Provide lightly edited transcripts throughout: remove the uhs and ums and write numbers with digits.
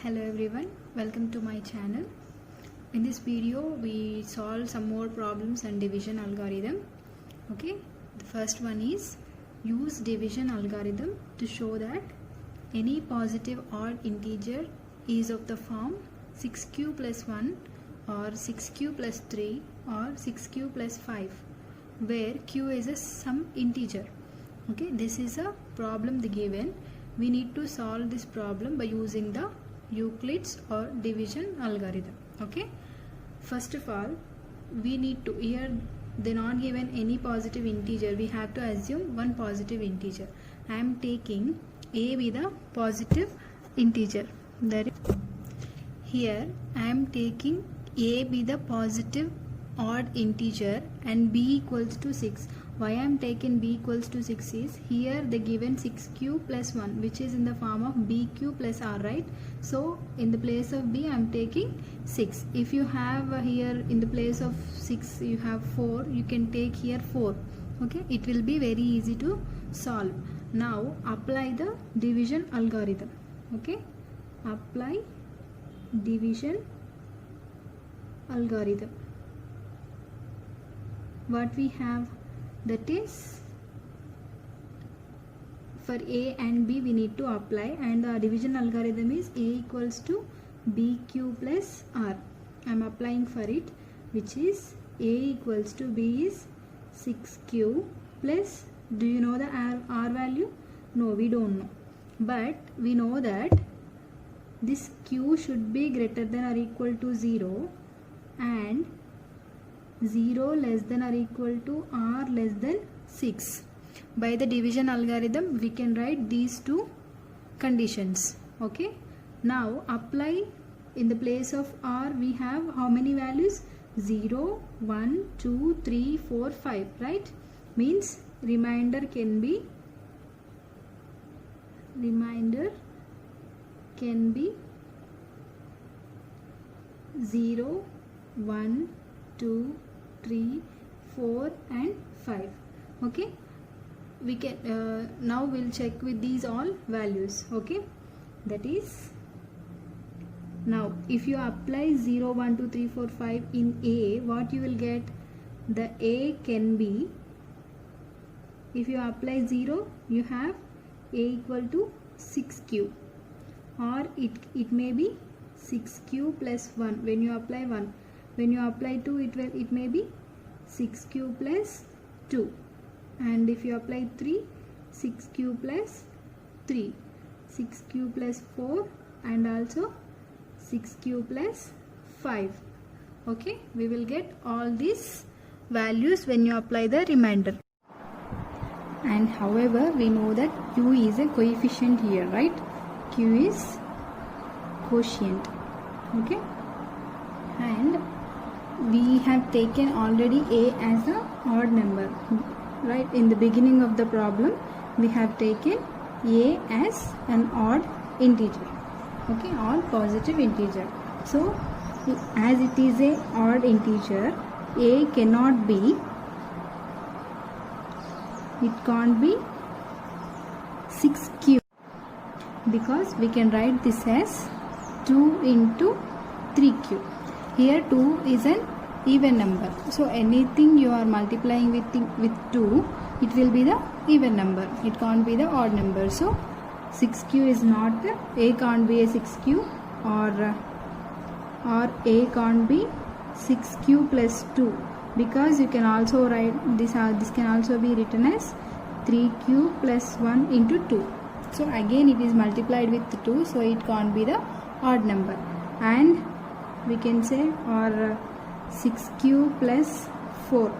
Hello everyone, welcome to my channel. In this video we solve some more problems and division algorithm. Okay, the first one is use division algorithm to show that any positive odd integer is of the form 6q plus 1 or 6q plus 3 or 6q plus 5 where q is a some integer. Okay, this is a problem given. We need to solve this problem by using the Euclid's or division algorithm. Okay, first of all we need to, here they not given any positive integer, we have to assume one positive integer. I am taking a with a positive integer, that is, here I am taking a with a positive odd integer and b equals to 6. Why I am taking b equals to 6 is, here the given 6q plus 1 which is in the form of bq plus r, right? So in the place of b I am taking 6. If you have here in the place of 6 you have 4, you can take here 4. Okay, it will be very easy to solve. Now apply the division algorithm. Okay, apply division algorithm. What we have, that is, for a and b we need to apply, and the division algorithm is a equals to bq plus r. I am applying for it, which is a equals to b is 6q plus, do you know the r value? No, we don't know, but we know that this q should be greater than or equal to 0 and 0 less than or equal to r less than 6. By the division algorithm we can write these two conditions. Okay, now apply, in the place of r we have how many values? 0, 1, 2, 3, 4, 5, right? Means remainder can be 0, 1, 2, 3, 4 and 5. Okay, we can now we'll check with these all values. Okay, that is, now if you apply 0, 1, 2, 3, 4, 5 in a, what you will get? The a can be, if you apply 0 you have a equal to 6q, or it may be 6q plus 1 when you apply 1. When you apply 2 it may be 6q plus 2, and if you apply 3, 6q plus 3, 6q plus 4 and also 6q plus 5. Okay, we will get all these values when you apply the remainder. And however we know that q is a coefficient here, right? Q is quotient. Okay, and we have taken already a as a odd number, right? In the beginning of the problem we have taken a as an odd integer. Okay, odd positive integer. So as it is a odd integer, a cannot be, it can't be 6q, because we can write this as 2 into 3q. Here 2 is an even number, so anything you are multiplying with 2, it will be the even number, it can't be the odd number. So 6q is not, a can't be a 6q, or a can't be 6q plus 2, because you can also write this, this can also be written as 3q plus 1 into 2. So again it is multiplied with 2, so it can't be the odd number. And we can say, or 6q plus 4,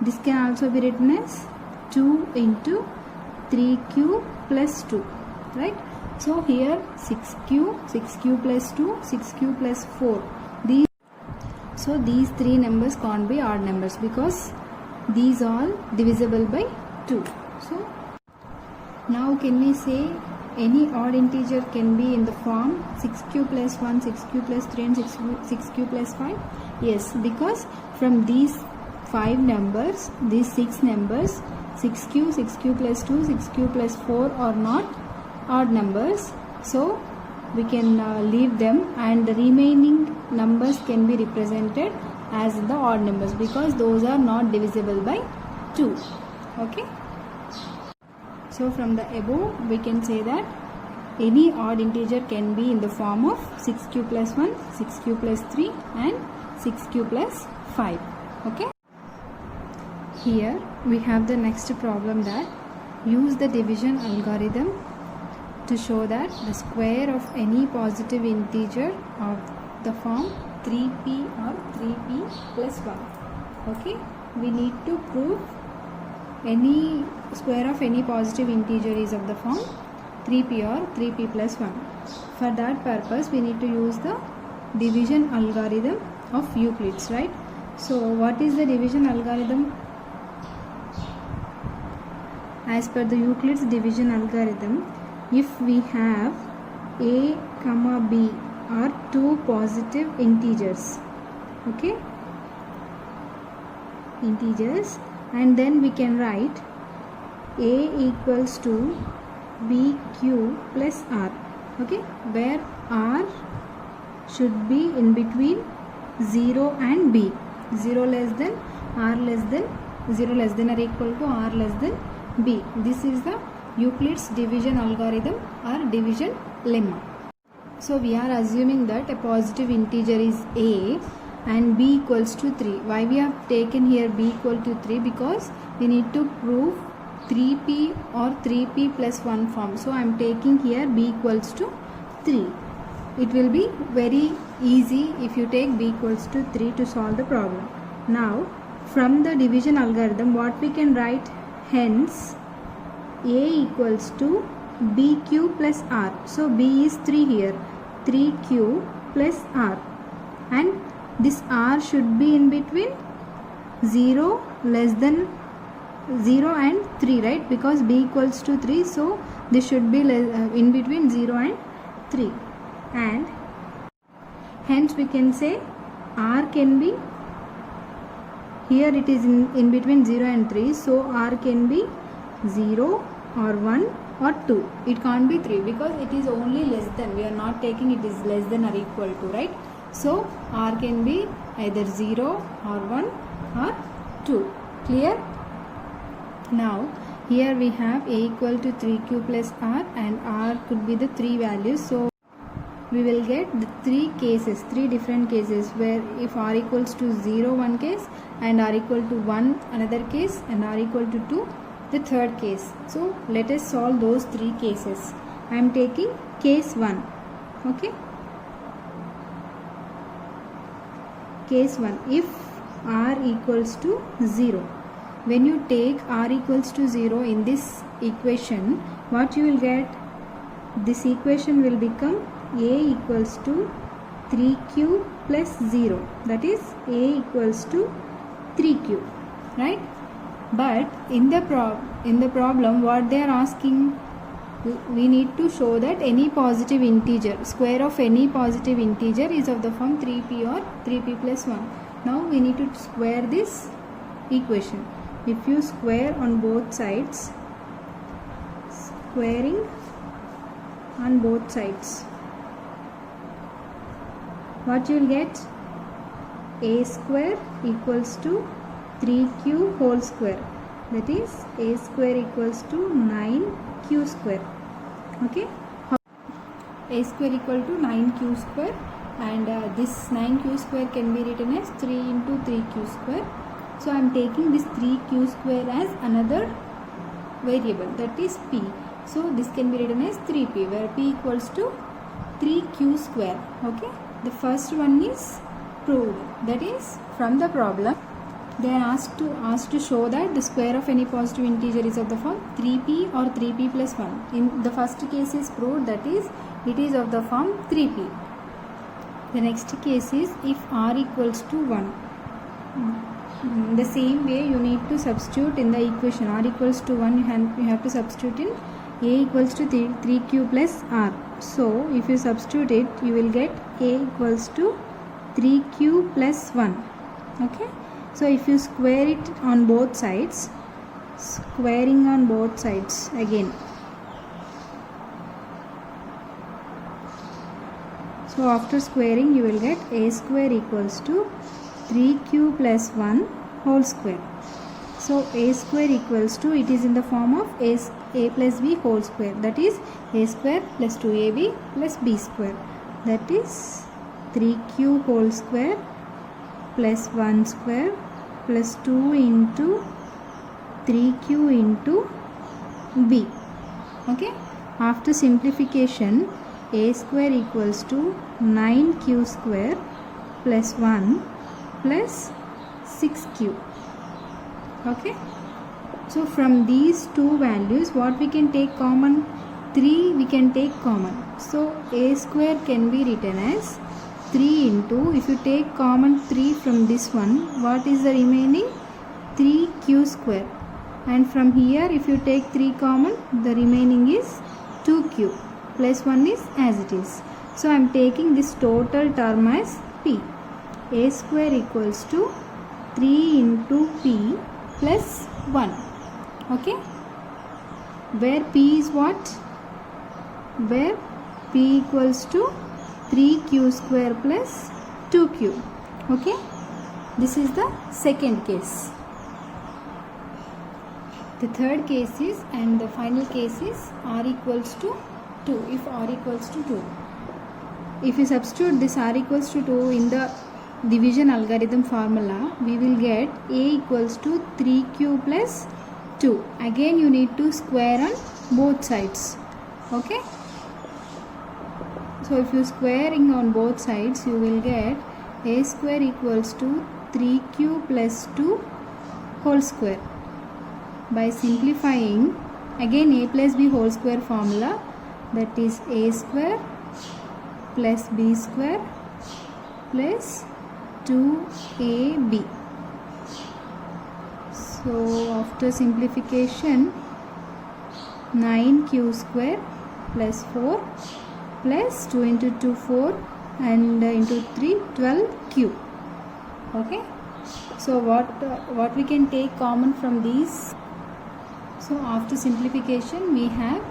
this can also be written as 2 into 3q plus 2, right? So here 6q plus 2, 6q plus 4, these three numbers can't be odd numbers because these all divisible by 2. So now can we say any odd integer can be in the form 6q plus 1, 6q plus 3 and 6q plus 5? Yes, because from these 5 numbers, these 6 numbers, 6q plus 2, 6q plus 4 are not odd numbers. So we can leave them, and the remaining numbers can be represented as the odd numbers because those are not divisible by 2. Okay. So from the above we can say that any odd integer can be in the form of 6q plus 1, 6q plus 3 and 6q plus 5. Okay. Here we have the next problem, that use the division algorithm to show that the square of any positive integer of the form 3p or 3p plus 1. Okay. We need to prove any square of any positive integer is of the form 3p or 3p plus 1. For that purpose we need to use the division algorithm of Euclid's, right? So what is the division algorithm? As per the Euclid's division algorithm, if we have a comma b are two positive integers, okay, integers, and then we can write a equals to bq plus r, okay, where r should be in between 0 and b, 0 less than r less than 0 less than or equal to r less than b. This is the Euclid's division algorithm or division lemma. So we are assuming that a positive integer is a and b equals to 3. Why we have taken here b equal to 3? Because we need to prove 3p or 3p plus 1 form. So I am taking here b equals to 3. It will be very easy if you take b equals to 3 to solve the problem. Now from the division algorithm what we can write? Hence a equals to bq plus r. So b is 3 here, 3q plus r, and this r should be in between 0 less than 0 and 3, right? Because b equals to 3, so this should be in between 0 and 3, and hence we can say r can be, here it is in between 0 and 3, so r can be 0 or 1 or 2. It can't be 3 because it is only less than, we are not taking it is less than or equal to, right? So r can be either 0 or 1 or 2. Clear? Now here we have a equal to 3q plus r, and r could be the 3 values. So we will get the 3 cases, 3 different cases, where if r equals to 0 one case, and r equal to 1 another case, and r equal to 2 the third case. So let us solve those 3 cases. I am taking case 1. Okay. Case 1, if r equals to 0, when you take r equals to 0 in this equation, what you will get? This equation will become a equals to 3q plus 0, that is a equals to 3q, right? But in the problem what they are asking, we need to show that any positive integer, square of any positive integer is of the form 3p or 3p plus 1. Now we need to square this equation. If you square on both sides, squaring on both sides, what you will get? A square equals to 3q whole square, that is a square equals to 9q square. Okay, a square equal to 9q square, and this 9q square can be written as 3 into 3q square. So I am taking this 3q square as another variable, that is p. So this can be written as 3p, where p equals to 3q square. Okay, the first one is proved, that is from the problem they are asked to show that the square of any positive integer is of the form 3p or 3p plus 1. In the first case is proved, that is it is of the form 3p. The next case is if r equals to 1. The same way you need to substitute in the equation. R equals to 1, you have to substitute in a equals to 3q plus r. So if you substitute it, you will get a equals to 3q plus 1. Okay. So if you square it on both sides, squaring on both sides again, So after squaring you will get a square equals to 3q plus 1 whole square. So a square equals to, it is in the form of a plus b whole square, that is a square plus 2ab plus b square, that is 3q whole square plus 1 square plus 2 into 3q into b. Okay, after simplification a square equals to 9q square plus 1 plus 6q. Okay, so from these two values what we can take common? 3 we can take common. So a square can be written as 3 into, if you take common 3 from this one, what is the remaining? 3q square. And from here if you take 3 common, the remaining is 2q plus 1 is as it is. So I am taking this total term as p. A square equals to 3 into p plus 1. Okay, where p is what? Where p equals to 3q square plus 2q. Okay, this is the second case. The third case is, and the final case is r equals to 2. If r equals to 2, if you substitute this r equals to 2 in the division algorithm formula, we will get a equals to 3q plus 2. Again you need to square on both sides. Okay, so if you squaring on both sides you will get a square equals to 3q plus 2 whole square. By simplifying, again a plus b whole square formula, that is a square plus b square plus 2ab. So after simplification 9q square plus 4 plus 2 into 2 4 and into 3 12q. Okay, so what we can take common from these? So after simplification we have,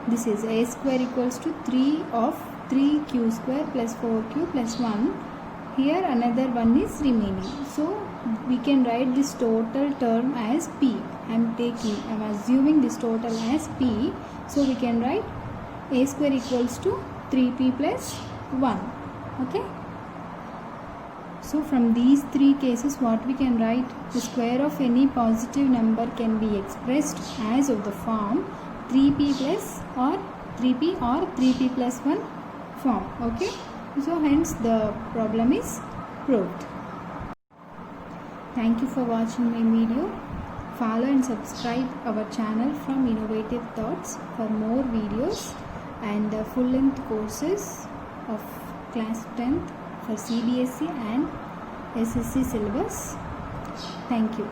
this is a square equals to 3 of 3q square plus 4q plus 1. Here another one is remaining. So we can write this total term as p. I am assuming this total as p. So we can write a square equals to 3p plus 1. Okay. So from these three cases what we can write? The square of any positive number can be expressed as of the form 3p plus or 3p or 3p plus 1 form. Okay, so hence the problem is proved. Thank you for watching my video. Follow and subscribe our channel from Innovative Thoughts for more videos and full-length courses of class 10th for CBSE and SSC syllabus. Thank you.